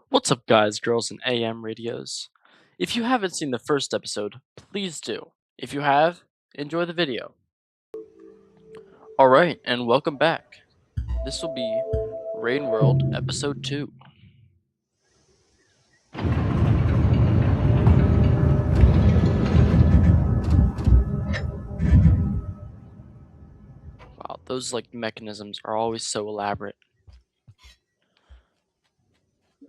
What's up, guys, girls, and AM radios? If you haven't seen the first episode, please do. If you have, enjoy the video. Alright, and welcome back. This will be Rain World Episode 2. Wow, those mechanisms are always so elaborate.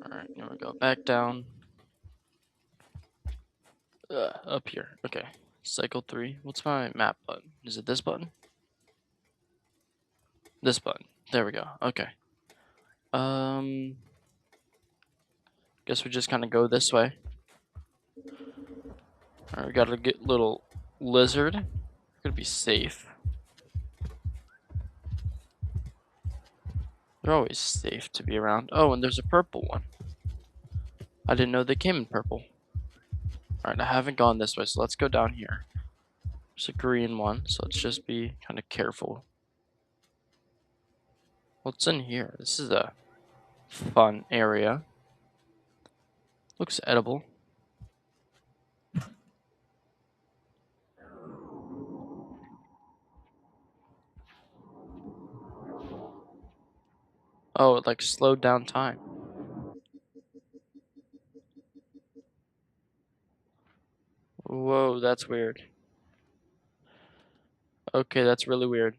Alright, now we go back down. Up here. Okay. Cycle 3. What's my map button? Is it this button? This button. There we go. Okay. Guess we just kind of go this way. Alright, we gotta get little lizard. We're gonna be safe. They're always safe to be around. Oh, and there's a purple one. I didn't know they came in purple. Alright, I haven't gone this way, so let's go down here. There's a green one, so let's just be kind of careful. What's in here? This is a fun area. Looks edible. Oh, it slowed down time. Whoa, that's weird. Okay, that's really weird.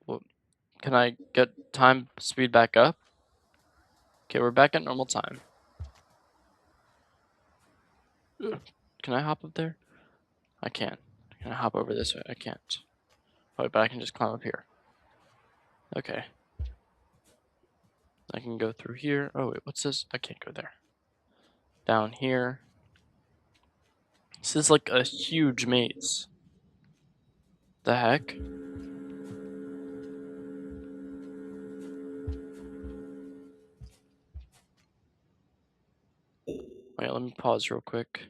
Well, can I get time speed back up? Okay, we're back at normal time. Can I hop up there? I can. Can I hop over this way? I can't. Oh, but I can just climb up here. Okay. I can go through here. Oh, wait, what's this? I can't go there. Down here. This is like a huge maze. The heck? Wait, let me pause real quick.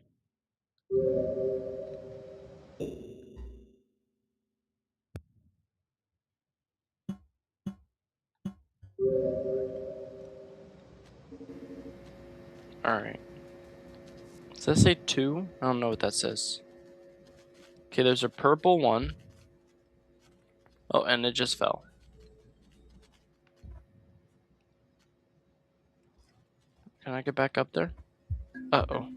Alright. Does that say 2? I don't know what that says. Okay, there's a purple one. Oh, and it just fell. Can I get back up there? Uh-oh.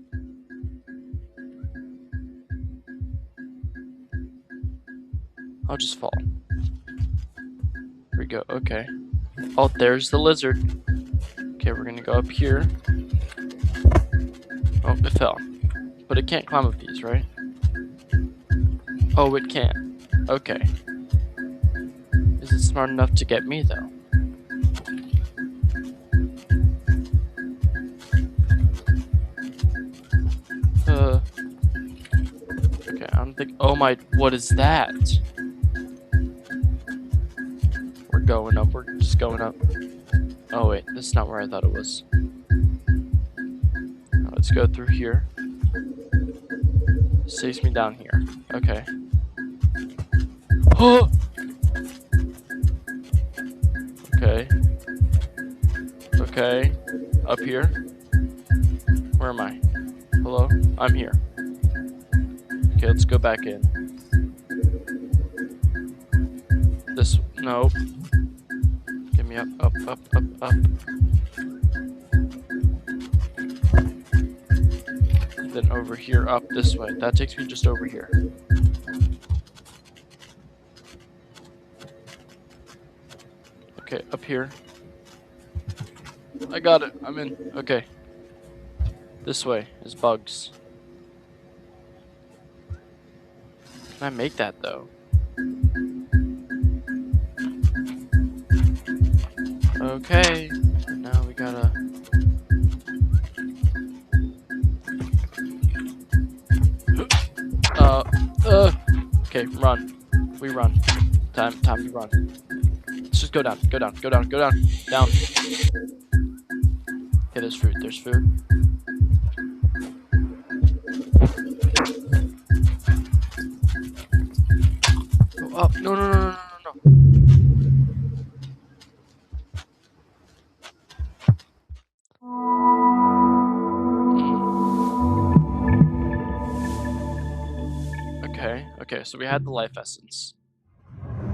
I'll just fall. Here we go, okay. Oh, there's the lizard. Okay, we're gonna go up here. Oh, it fell. But it can't climb up these, right? Oh, it can. Okay. Is it smart enough to get me, though? Okay, I'm thinking. Oh my, what is that? We're going up, we're just going up. Oh wait, this is not where I thought it was. Now let's go through here. Saves me down here. Okay. Oh! Okay. Okay. Up here. Where am I? Hello? I'm here. Okay, let's go back in. This, no. Get me up, up, up, up, up. Then over here, up this way. That takes me just over here. Okay, up here. I got it. I'm in. Okay. This way is bugs. Can I make that though? Okay. Now we gotta. Okay, run. We run. Time to run. Let's just go down. Go down. Go down. Go down. Down. Okay, there's food. There's food. Go up. No, no, no, no, no, no. Okay, so we had the life essence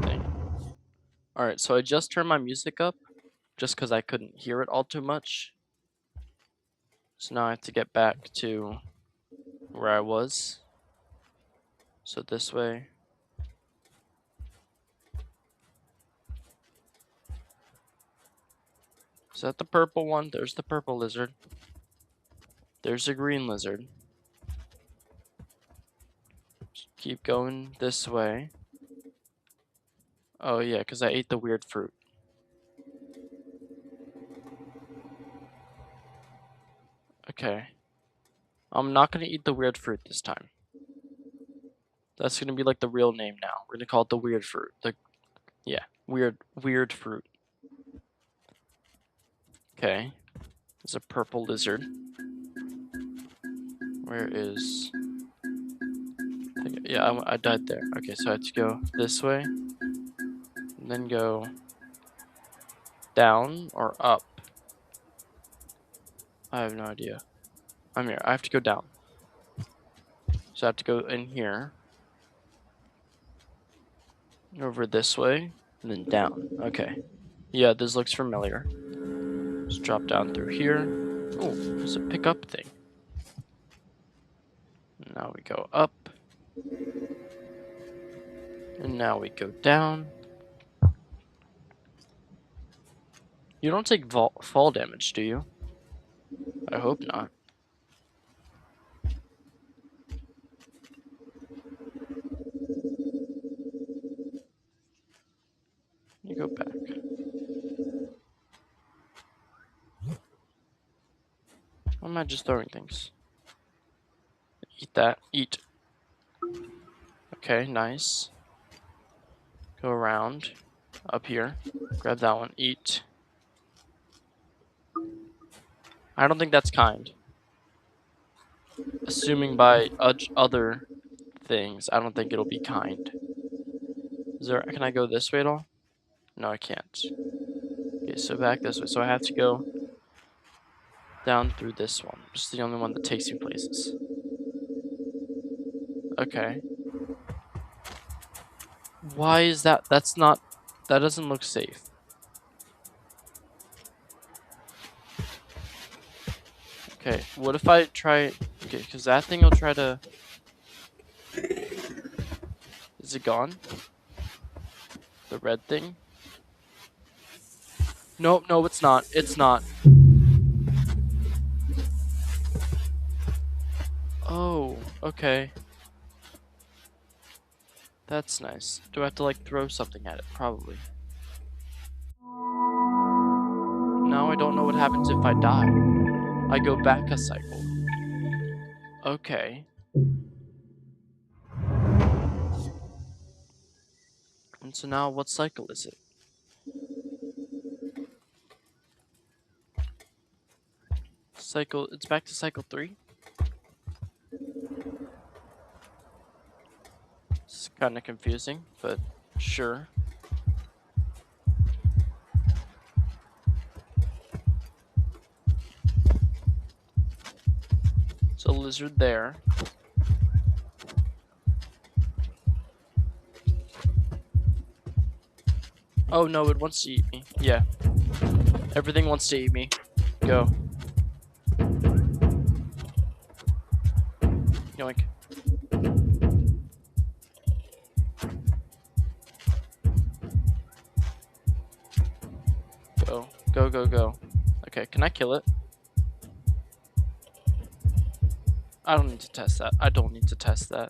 thing. Alright, so I just turned my music up just because I couldn't hear it all too much. So now I have to get back to where I was. So this way. Is that the purple one? There's the purple lizard. There's a green lizard. Just keep going this way. Oh yeah, because I ate the weird fruit. Okay. I'm not going to eat the weird fruit this time. That's going to be like the real name now. We're going to call it the weird fruit. Yeah, weird fruit. Okay. There's a purple lizard. Where is... Yeah, I died there. Okay, so I have to go this way. And then go down or up. I have no idea. I'm here. I have to go down. So I have to go in here. Over this way. And then down. Okay. Yeah, this looks familiar. Let's drop down through here. Oh, there's a pickup thing. Now we go up. And now we go down. You don't take fall damage, do you? I hope not. You go back. Why am I just throwing things? Eat that. Eat. Okay, nice. Go around. Up here. Grab that one. Eat. I don't think that's kind. Assuming by other things, I don't think it'll be kind. Can I go this way at all? No, I can't. Okay, so back this way. So I have to go down through this one. It's the only one that takes me places. Okay. Why is that? That doesn't look safe. Okay, what if I try... Okay, because that thing will try to... Is it gone? The red thing? No, it's not. It's not. Oh, okay. That's nice. Do I have to, like, throw something at it? Probably. Now I don't know what happens if I die. I go back a cycle. Okay. And so now what cycle is it? It's back to cycle 3? It's kind of confusing, but sure. So lizard there. Oh no, it wants to eat me. Yeah. Everything wants to eat me. Go. Yoink. Go. Okay, can I kill it? I don't need to test that.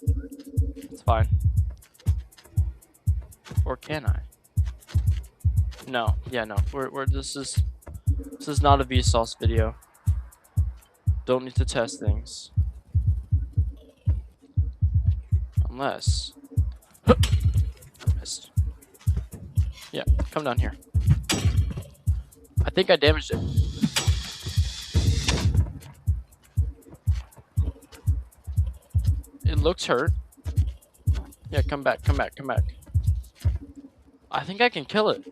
It's fine. Or can I? No. Yeah, no. This is not a Vsauce video. Don't need to test things. Unless... Missed. Yeah, come down here. I think I damaged it. It looks hurt. Yeah, come back. I think I can kill it.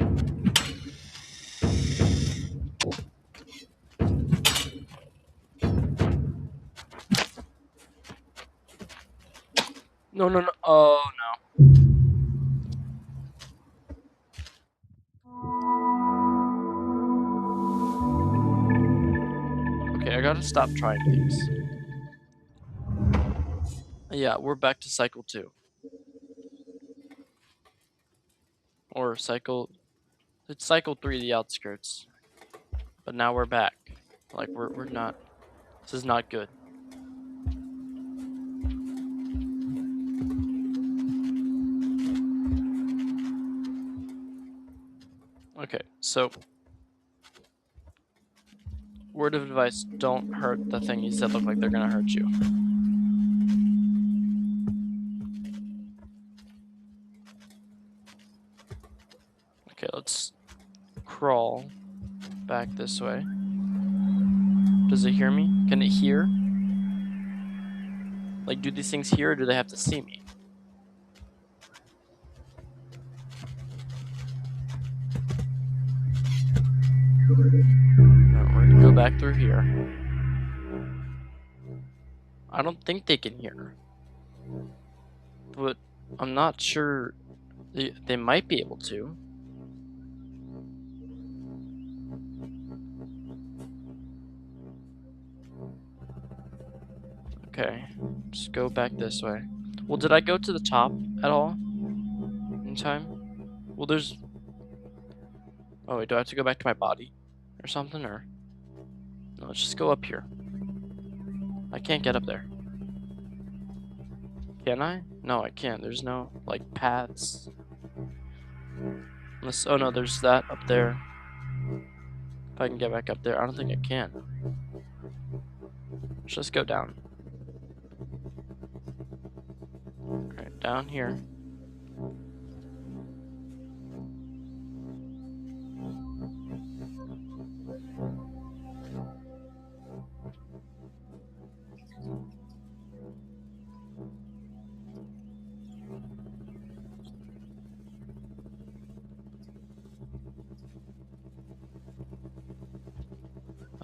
No. Oh, no. I gotta stop trying things. Yeah, we're back to cycle 2. Or cycle... It's cycle 3, the outskirts. But now we're back. Like, we're not... This is not good. Okay, so... Word of advice, don't hurt the thingies that look like they're gonna hurt you. Okay, let's crawl back this way. Does it hear me? Can it hear? Like, do these things hear or do they have to see me? Alright, we're gonna go back through here. I don't think they can hear. But I'm not sure. They might be able to. Okay, just go back this way. Well, did I go to the top at all in time? Well, there's... Oh, wait, do I have to go back to my body or something, or... No, let's just go up here. I can't get up there. Can I? No, I can't. There's no, like, paths. Unless... Oh, no, there's that up there. If I can get back up there. I don't think I can. Let's just go down. Alright, down here.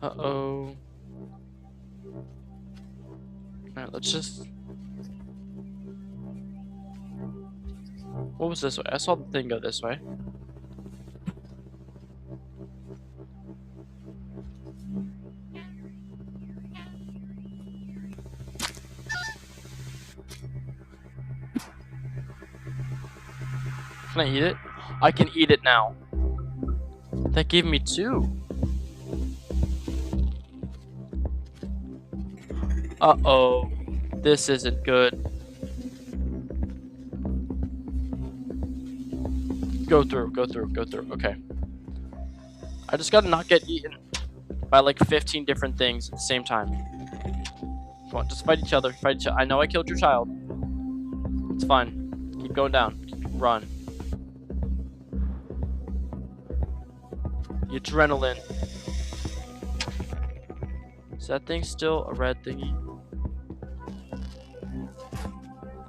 Uh-oh. Alright, let's just... What was this way? I saw the thing go this way. Can I eat it? I can eat it now. That gave me 2. Uh-oh. This isn't good. Go through, go through, go through. Okay. I just gotta not get eaten by like 15 different things at the same time. Come on, just fight each other. Fight each other. I know I killed your child. It's fine. Keep going down. Run. The adrenaline. Is that thing still a red thingy?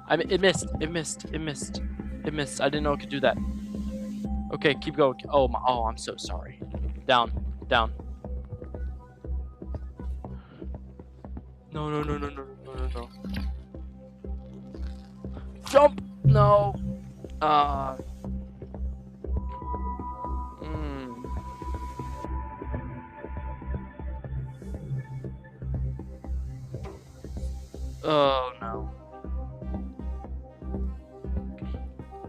I mean, it missed. It missed. It missed. It missed. I didn't know it could do that. Okay, keep going. Oh my. Oh, I'm so sorry. Down. Down. No, no, no, no, no, no, no, no. Jump! No. Oh no.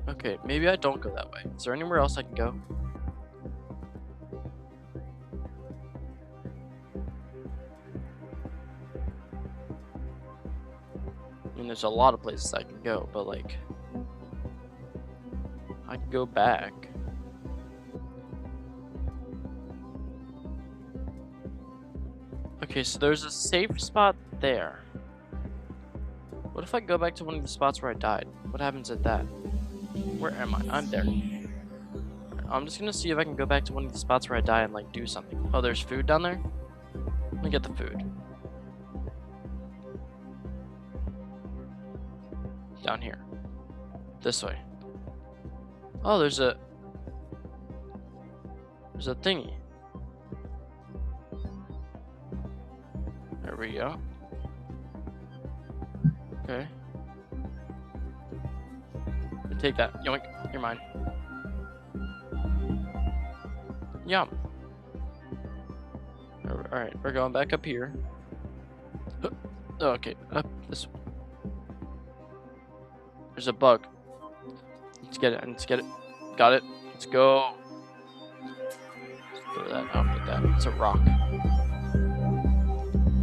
Okay, maybe I don't go that way. Is there anywhere else I can go? I mean, there's a lot of places I can go, but like... I can go back. Okay, so there's a safe spot there. What if I go back to one of the spots where I died? What happens at that? Where am I? I'm there. I'm just gonna see if I can go back to one of the spots where I die and like do something. Oh, there's food down there? Let me get the food. Down here. This way. Oh, there's a thingy. There we go. Okay. Take that. Yoink. You're mine. Yum. Alright, we're going back up here. Oh, okay, up this. There's a bug. Let's get it. Let's get it. Got it. Let's go. Throw that. I don't need that. It's a rock.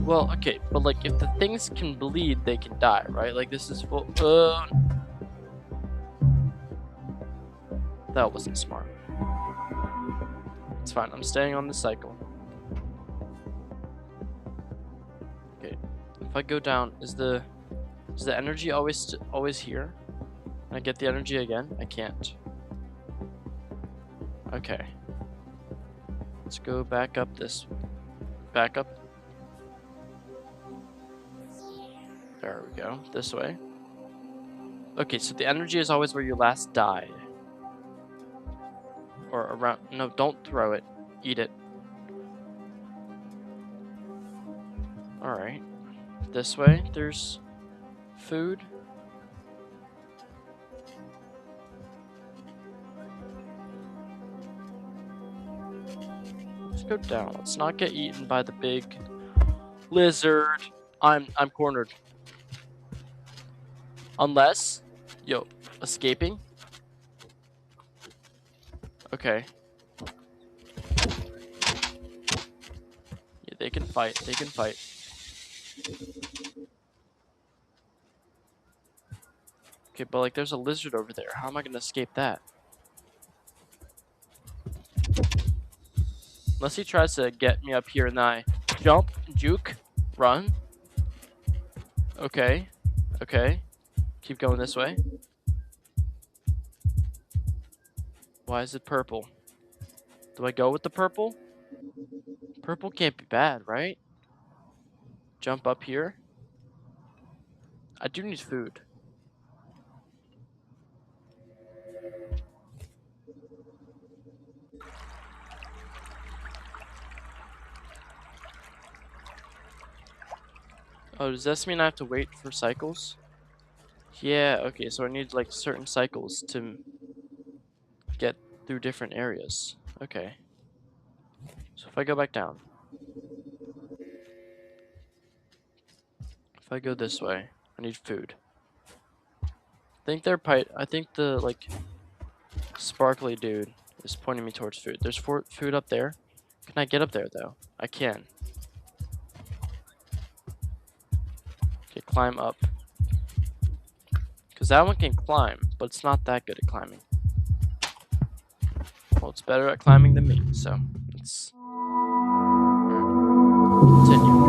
Well, okay, but like if the things can bleed, they can die, right? Like this is full. That wasn't smart. It's fine. I'm staying on the cycle. Okay. If I go down, is the energy always here? Can I get the energy again? I can't. Okay. Let's go back up this. Back up. There we go. This way. Okay, so the energy is always where you last died. Or around. No, don't throw it. Eat it. Alright. This way, there's food. Let's go down. Let's not get eaten by the big lizard. I'm cornered. Unless, yo, escaping. Okay. Yeah, they can fight. They can fight. Okay, but like there's a lizard over there. How am I gonna escape that? Unless he tries to get me up here and then I jump, juke, run. Okay. Okay. Keep going this way. Why is it purple? Do I go with the purple? Purple can't be bad, right? Jump up here. I do need food. Oh, does this mean I have to wait for cycles? Yeah, okay, so I need like certain cycles to get through different areas. Okay. So if I go back down. If I go this way, I need food. I think the like sparkly dude is pointing me towards food. There's food up there. Can I get up there though? I can. Okay, climb up. Because that one can climb, but it's not that good at climbing. Well, it's better at climbing than me, so let's continue.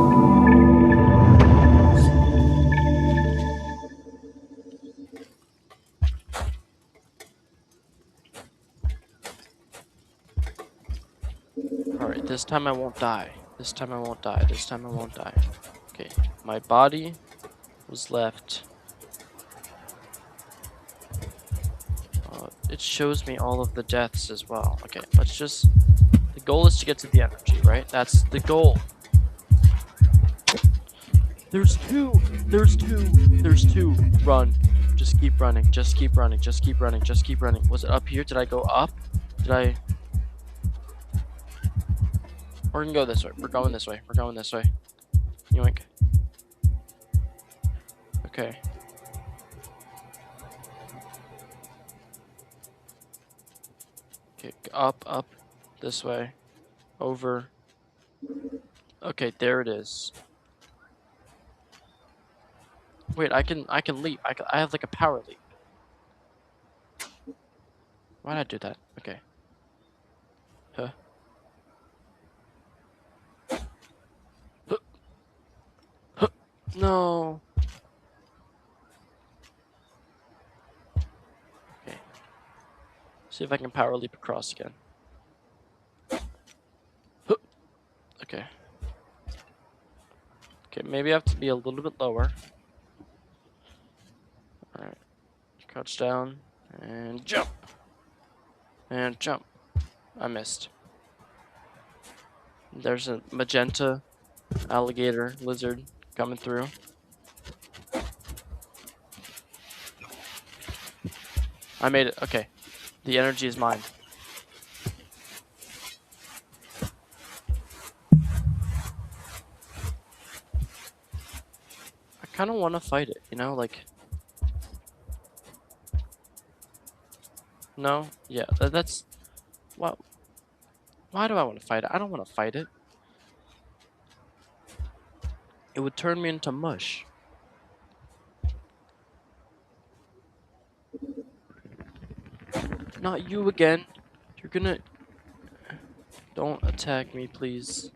Alright, this time I won't die. This time I won't die. This time I won't die. Okay, my body was left. It shows me all of the deaths as well. Okay, let's just... The goal is to get to the energy, right? That's the goal. There's two! There's two! There's two! Run. Just keep running. Just keep running. Just keep running. Just keep running. Was it up here? Did I go up? Did I... We're gonna go this way. We're going this way. We're going this way. Yoink. Okay. Okay, up, this way, over. Okay, there it is. Wait, I can leap. I have like a power leap. Why did I do that? Okay. Huh. No. Okay. See if I can power leap across again. Okay. Okay, maybe I have to be a little bit lower. Alright. Crouch down and jump. And jump. I missed. There's a magenta alligator lizard coming through. I made it. Okay. The energy is mine. kind of want to fight it, you know, like. No, yeah, that's. Well, why do I want to fight it? I don't want to fight it. It would turn me into mush. Not you again. You're gonna. Don't attack me, please.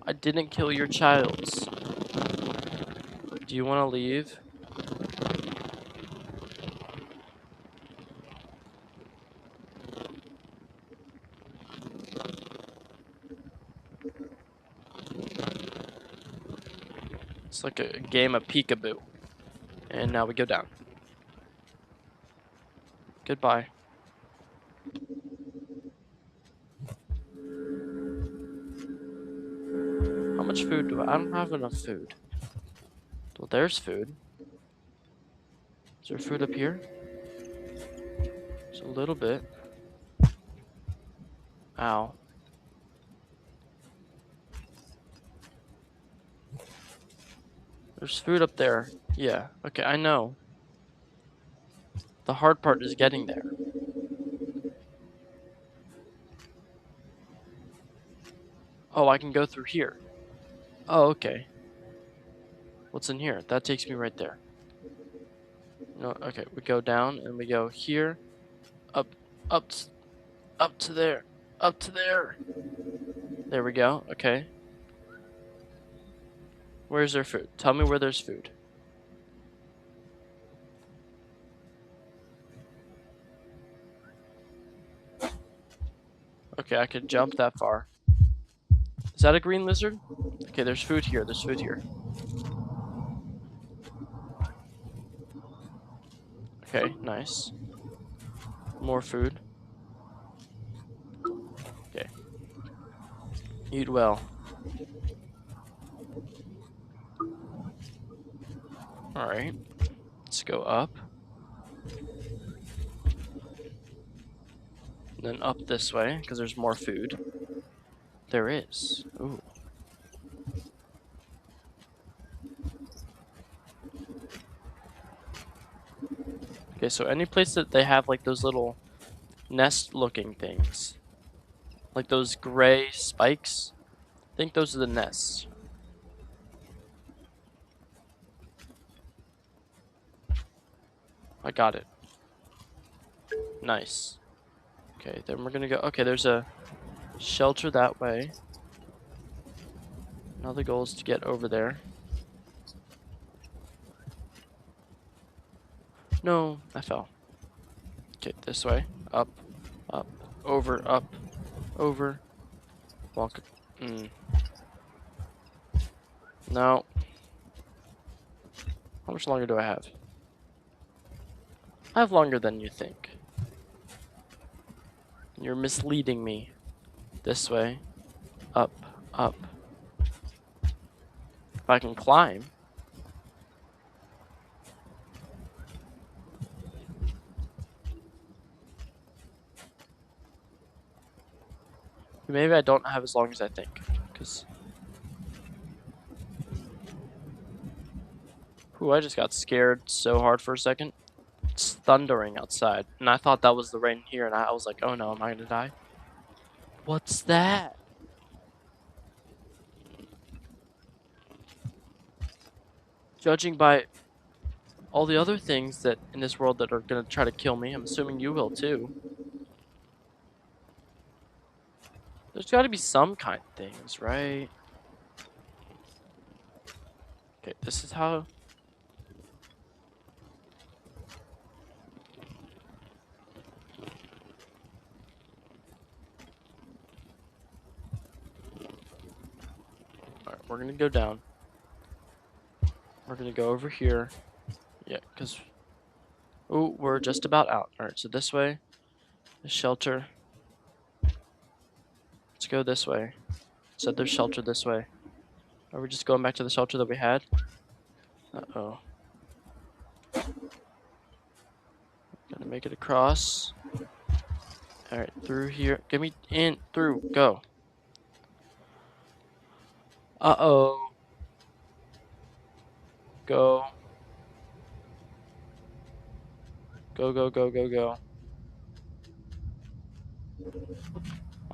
I didn't kill your childs. Do you want to leave? It's like a game of peekaboo. And now we go down. Goodbye. How much food do I don't have enough food. Well, there's food. Is there food up here? Just a little bit. Ow. There's food up there. Yeah. Okay, I know. The hard part is getting there. Oh, I can go through here. Oh, okay. What's in here? That takes me right there. No, okay. We go down and we go here. Up to there. Up to there. There we go. Okay. Where's there food? Tell me where there's food. Okay, I could jump that far. Is that a green lizard? Okay, there's food here. There's food here. Okay, nice. More food. Okay. Eat well. Alright. Let's go up. And then up this way, because there's more food. There is. Ooh. Okay, so any place that they have like those little nest looking things. Like those gray spikes. I think those are the nests. I got it. Nice. Okay, then we're gonna go. Okay, there's a shelter that way. Now the goal is to get over there. No, I fell. Okay, this way. Up, up, over, up, over. Walk. No. How much longer do I have? I have longer than you think. You're misleading me. This way. Up, up. If I can climb. Maybe I don't have as long as I think. Because. Ooh, I just got scared so hard for a second. It's thundering outside. And I thought that was the rain here. And I was like, oh no, am I gonna die? What's that? Judging by all the other things that in this world that are gonna try to kill me, I'm assuming you will too. There's gotta be some kind of things, right? Okay, this is how. Alright, we're gonna go down. We're gonna go over here. Yeah, because. Oh, we're just about out. Alright, so this way. The shelter. Let's go this way. Said there's shelter this way. Are we just going back to the shelter that we had? Uh-oh. Gotta make it across. Alright, through here. Get me in, through, go. Uh-oh. Go. Go, go, go, go, go.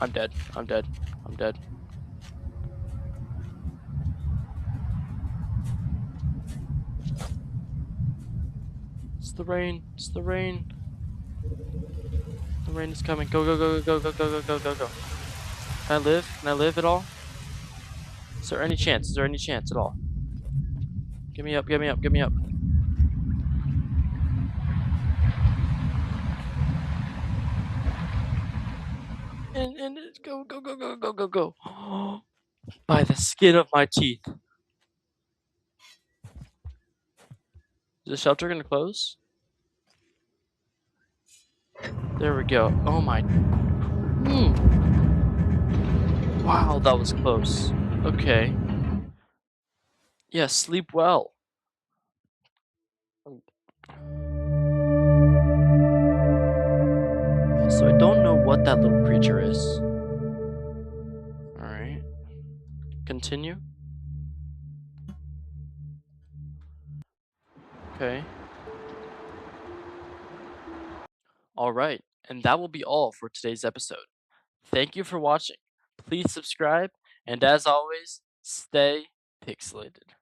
I'm dead. I'm dead. I'm dead. It's the rain. It's the rain. The rain is coming. Go, go, go, go, go, go, go, go, go, go. Can I live? Can I live at all? Is there any chance? Is there any chance at all? Get me up, get me up, get me up. And go, go, go, go, go, go, go. By the skin of my teeth. Is the shelter gonna close? There we go. Oh my. Wow, that was close. Okay. Yeah, sleep well. So I don't know what that little creature is. Alright. Continue. Okay. Alright. And that will be all for today's episode. Thank you for watching. Please subscribe. And as always, stay pixelated.